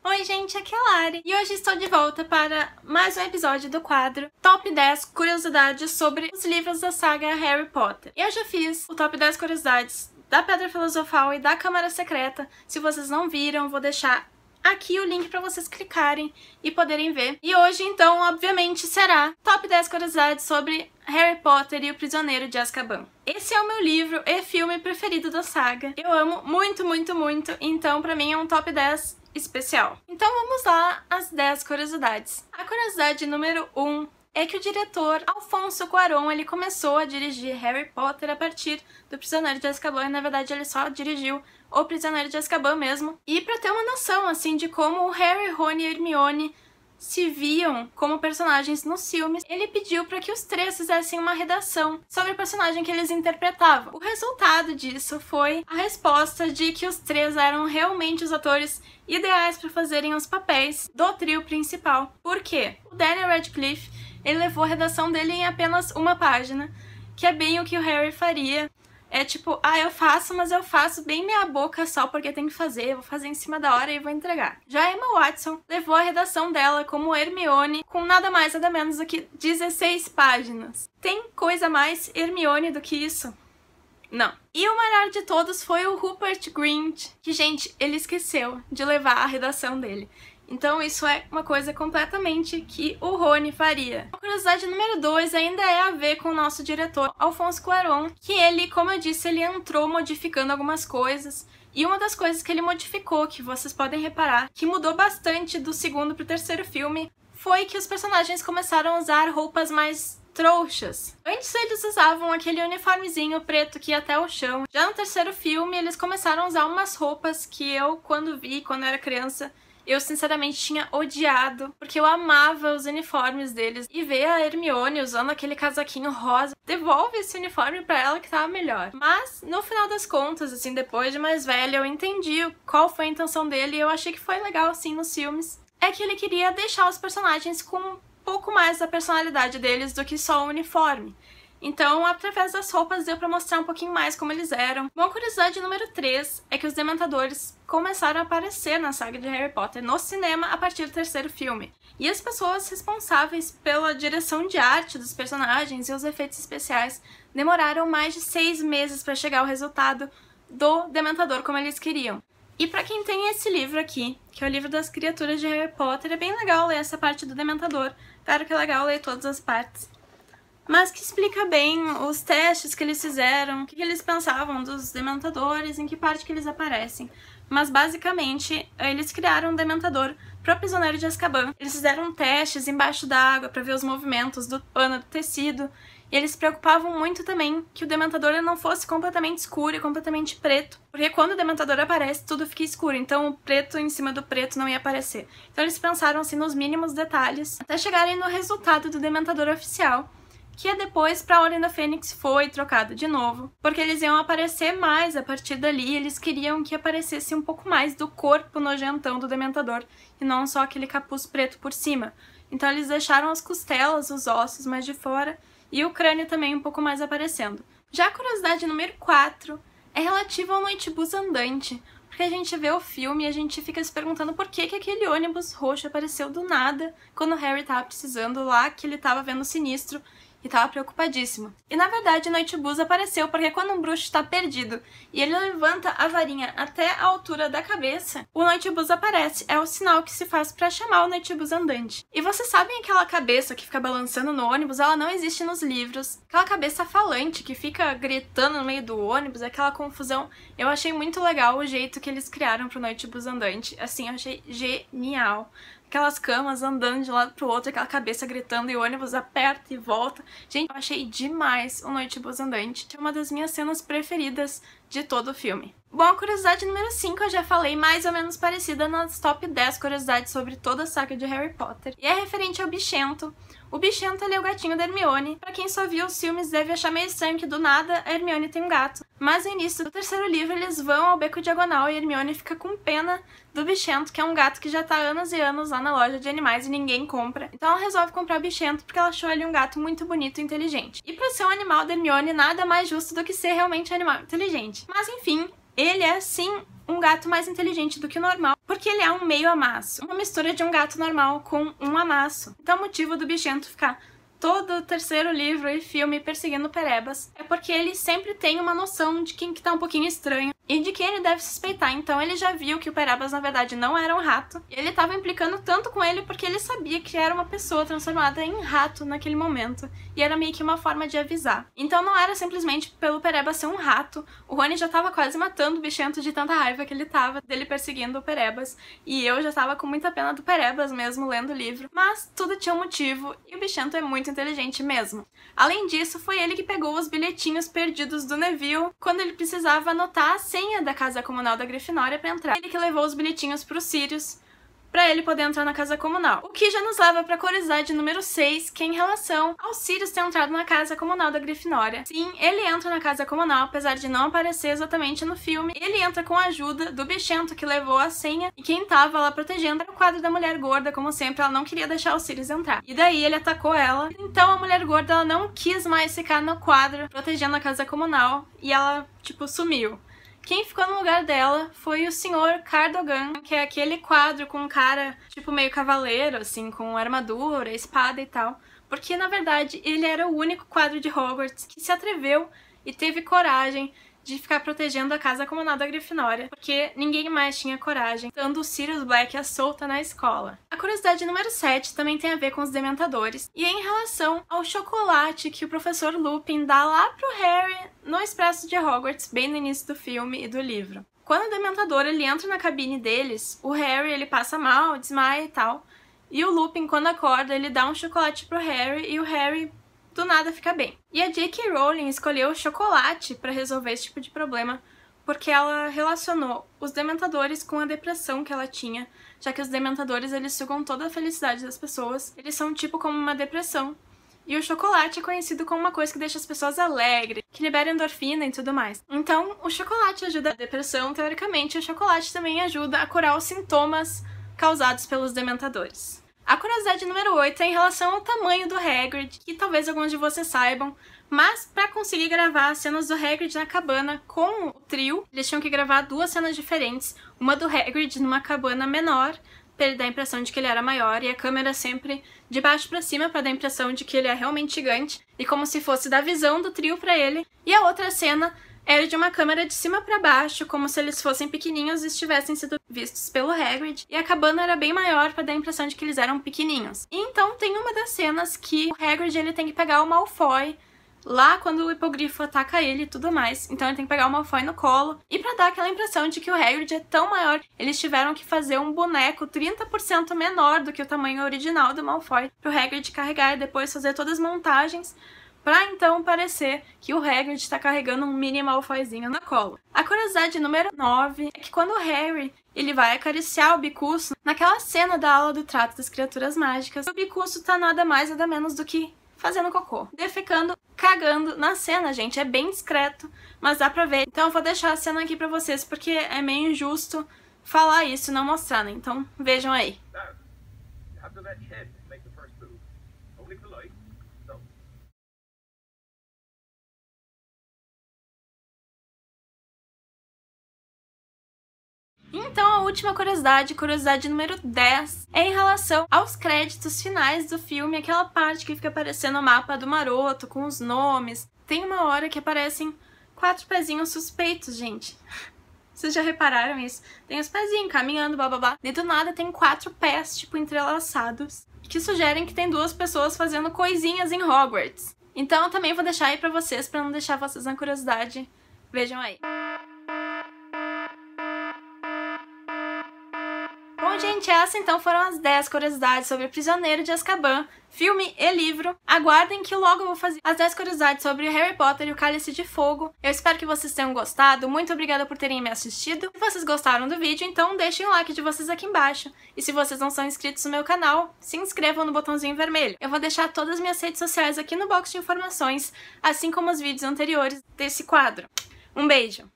Oi gente, aqui é a Lari e hoje estou de volta para mais um episódio do quadro Top 10 Curiosidades sobre os livros da saga Harry Potter. Eu já fiz o Top 10 Curiosidades da Pedra Filosofal e da Câmara Secreta. Se vocês não viram, vou deixar aqui o link para vocês clicarem e poderem ver. E hoje, então, obviamente, será Top 10 Curiosidades sobre Harry Potter e o Prisioneiro de Azkaban. Esse é o meu livro e filme preferido da saga. Eu amo muito, muito, muito, então pra mim é um Top 10 especial. Então vamos lá às 10 curiosidades. A curiosidade número 1 é que o diretor Alfonso Cuarón, ele começou a dirigir Harry Potter a partir do Prisioneiro de Azkaban, e na verdade ele só dirigiu o Prisioneiro de Azkaban mesmo. E pra ter uma noção, assim, de como o Harry, Rony e Hermione se viam como personagens nos filmes, ele pediu para que os três fizessem uma redação sobre o personagem que eles interpretavam. O resultado disso foi a resposta de que os três eram realmente os atores ideais para fazerem os papéis do trio principal. Por quê? O Daniel Radcliffe, ele levou a redação dele em apenas uma página, que é bem o que o Harry faria. É tipo, eu faço, mas eu faço bem meia boca só porque tem que fazer, eu vou fazer em cima da hora e vou entregar. Já a Emma Watson levou a redação dela como Hermione com nada mais nada menos do que 16 páginas. Tem coisa mais Hermione do que isso? Não. E o melhor de todos foi o Rupert Grint, que, gente, ele esqueceu de levar a redação dele. Então isso é uma coisa completamente que o Rony faria. A curiosidade número 2 ainda é a ver com o nosso diretor, Alfonso Cuarón, que ele, como eu disse, ele entrou modificando algumas coisas. E uma das coisas que ele modificou, que vocês podem reparar, que mudou bastante do segundo pro terceiro filme, foi que os personagens começaram a usar roupas mais trouxas. Antes eles usavam aquele uniformezinho preto que ia até o chão. Já no terceiro filme eles começaram a usar umas roupas que eu, quando eu era criança, eu sinceramente tinha odiado, porque eu amava os uniformes deles. E ver a Hermione usando aquele casaquinho rosa, devolve esse uniforme pra ela que tava melhor. Mas, no final das contas, assim, depois de mais velha, eu entendi qual foi a intenção dele e eu achei que foi legal, assim, nos filmes. É que ele queria deixar os personagens com um pouco mais da personalidade deles do que só o uniforme. Então, através das roupas, deu pra mostrar um pouquinho mais como eles eram. Bom, a curiosidade número 3 é que os Dementadores começaram a aparecer na saga de Harry Potter no cinema a partir do terceiro filme. E as pessoas responsáveis pela direção de arte dos personagens e os efeitos especiais demoraram mais de 6 meses para chegar ao resultado do Dementador como eles queriam. E pra quem tem esse livro aqui, que é o livro das criaturas de Harry Potter, é bem legal ler essa parte do Dementador. Claro que é legal ler todas as partes, mas que explica bem os testes que eles fizeram, o que eles pensavam dos Dementadores, em que parte que eles aparecem. Mas basicamente, eles criaram um Dementador pro Prisioneiro de Azkaban. Eles fizeram testes embaixo d'água para ver os movimentos do pano do tecido, e eles se preocupavam muito também que o Dementador não fosse completamente escuro e completamente preto, porque quando o Dementador aparece, tudo fica escuro, então o preto em cima do preto não ia aparecer. Então eles pensaram assim nos mínimos detalhes, até chegarem no resultado do Dementador oficial, que depois pra Ordem da Fênix foi trocado de novo, porque eles iam aparecer mais a partir dali, eles queriam que aparecesse um pouco mais do corpo nojentão do Dementador, e não só aquele capuz preto por cima. Então eles deixaram as costelas, os ossos mais de fora, e o crânio também um pouco mais aparecendo. Já a curiosidade número 4 é relativa ao Noitibus andante, porque a gente vê o filme e a gente fica se perguntando por que aquele ônibus roxo apareceu do nada quando o Harry tava precisando lá, que ele tava vendo o Sinistro, e tava preocupadíssimo. E na verdade o Noitibus apareceu porque quando um bruxo está perdido e ele levanta a varinha até a altura da cabeça, o Noitibus aparece. É o sinal que se faz para chamar o Noitibus andante. E vocês sabem aquela cabeça que fica balançando no ônibus? Ela não existe nos livros. Aquela cabeça falante que fica gritando no meio do ônibus, aquela confusão. Eu achei muito legal o jeito que eles criaram pro Noitibus andante. Assim, eu achei genial. Aquelas camas andando de um lado pro outro, aquela cabeça gritando e o ônibus aperta e volta. Gente, eu achei demais o Noitibus andante. É uma das minhas cenas preferidas de todo o filme. Bom, a curiosidade número 5 eu já falei mais ou menos parecida nas top 10 curiosidades sobre toda a saga de Harry Potter. E é referente ao Bichento. O Bichento, ele é o gatinho da Hermione. Pra quem só viu os filmes deve achar meio estranho que do nada a Hermione tem um gato. Mas no início do terceiro livro eles vão ao Beco Diagonal e a Hermione fica com pena do Bichento, que é um gato que já tá há anos e anos lá na loja de animais e ninguém compra. Então ela resolve comprar o Bichento porque ela achou ele um gato muito bonito e inteligente. E pra ser um animal da Hermione, nada mais justo do que ser realmente um animal inteligente. Mas enfim, ele é sim um gato mais inteligente do que o normal, porque ele é um meio amasso, uma mistura de um gato normal com um amasso. Então o motivo do Bichento ficar todo o terceiro livro e filme perseguindo o Perebas é porque ele sempre tem uma noção de quem que tá um pouquinho estranho e de quem ele deve suspeitar. Então ele já viu que o Perebas na verdade não era um rato, e ele tava implicando tanto com ele porque ele sabia que era uma pessoa transformada em rato naquele momento, e era meio que uma forma de avisar. Então não era simplesmente pelo Perebas ser um rato, o Rony já tava quase matando o Bichento de tanta raiva que ele tava dele perseguindo o Perebas, e eu já tava com muita pena do Perebas mesmo lendo o livro, mas tudo tinha um motivo, e o Bichento é muito inteligente mesmo. Além disso, foi ele que pegou os bilhetinhos perdidos do Neville quando ele precisava anotar a senha da casa comunal da Grifinória pra entrar. Ele que levou os bilhetinhos pro Sirius pra ele poder entrar na casa comunal. O que já nos leva pra curiosidade número 6, que é em relação ao Sirius ter entrado na casa comunal da Grifinória. Sim, ele entra na casa comunal, apesar de não aparecer exatamente no filme. Ele entra com a ajuda do Bichento, que levou a senha, e quem tava lá protegendo era o quadro da Mulher Gorda, como sempre, ela não queria deixar o Sirius entrar. E daí ele atacou ela, então a Mulher Gorda ela não quis mais ficar no quadro protegendo a casa comunal, e ela, tipo, sumiu. Quem ficou no lugar dela foi o Sr. Cardogan, que é aquele quadro com um cara, tipo, meio cavaleiro, assim, com armadura, espada e tal. Porque, na verdade, ele era o único quadro de Hogwarts que se atreveu e teve coragem de ficar protegendo a casa comunal da Grifinória, porque ninguém mais tinha coragem, estando o Sirius Black à solta na escola. A curiosidade número 7 também tem a ver com os Dementadores, e é em relação ao chocolate que o professor Lupin dá lá pro Harry no Expresso de Hogwarts, bem no início do filme e do livro. Quando o Dementador ele entra na cabine deles, o Harry ele passa mal, desmaia e tal, e o Lupin, quando acorda, ele dá um chocolate pro Harry, e o Harry do nada fica bem. E a J.K. Rowling escolheu o chocolate para resolver esse tipo de problema, porque ela relacionou os Dementadores com a depressão que ela tinha, já que os Dementadores eles sugam toda a felicidade das pessoas, eles são tipo como uma depressão. E o chocolate é conhecido como uma coisa que deixa as pessoas alegres, que libera endorfina e tudo mais. Então, o chocolate ajuda a depressão, teoricamente, e o chocolate também ajuda a curar os sintomas causados pelos Dementadores. A curiosidade número 8 é em relação ao tamanho do Hagrid, que talvez alguns de vocês saibam, mas para conseguir gravar as cenas do Hagrid na cabana com o trio, eles tinham que gravar 2 cenas diferentes, uma do Hagrid numa cabana menor, para ele dar a impressão de que ele era maior, e a câmera sempre de baixo para cima para dar a impressão de que ele é realmente gigante, e como se fosse da visão do trio para ele, e a outra cena era de uma câmera de cima para baixo, como se eles fossem pequenininhos e estivessem sido vistos pelo Hagrid, e a cabana era bem maior para dar a impressão de que eles eram pequenininhos. E então tem uma das cenas que o Hagrid ele tem que pegar o Malfoy lá quando o hipogrifo ataca ele e tudo mais, então ele tem que pegar o Malfoy no colo, e pra dar aquela impressão de que o Hagrid é tão maior, eles tiveram que fazer um boneco 30% menor do que o tamanho original do Malfoy pro Hagrid carregar e depois fazer todas as montagens pra então parecer que o Hagrid tá carregando um mini Malfoyzinho no colo. A curiosidade número 9 é que quando o Harry ele vai acariciar o Bicuço, naquela cena da aula do trato das criaturas mágicas, o Bicuço tá nada mais nada menos do que fazendo cocô, defecando, cagando na cena, gente. É bem discreto, mas dá pra ver. Então eu vou deixar a cena aqui pra vocês, porque é meio injusto falar isso e não mostrar, né? Então vejam aí. Então a última curiosidade, curiosidade número 10, é em relação aos créditos finais do filme, aquela parte que fica aparecendo o mapa do Maroto com os nomes. Tem uma hora que aparecem 4 pezinhos suspeitos, gente. Vocês já repararam isso? Tem os pezinhos caminhando, blá. E do nada tem 4 pés, tipo, entrelaçados, que sugerem que tem 2 pessoas fazendo coisinhas em Hogwarts. Então eu também vou deixar aí pra vocês, pra não deixar vocês na curiosidade. Vejam aí. Bom, gente, essas então foram as 10 curiosidades sobre O Prisioneiro de Azkaban, filme e livro. Aguardem que logo eu vou fazer as 10 curiosidades sobre Harry Potter e o Cálice de Fogo. Eu espero que vocês tenham gostado, muito obrigada por terem me assistido. Se vocês gostaram do vídeo, então deixem o like de vocês aqui embaixo. E se vocês não são inscritos no meu canal, se inscrevam no botãozinho vermelho. Eu vou deixar todas as minhas redes sociais aqui no box de informações, assim como os vídeos anteriores desse quadro. Um beijo!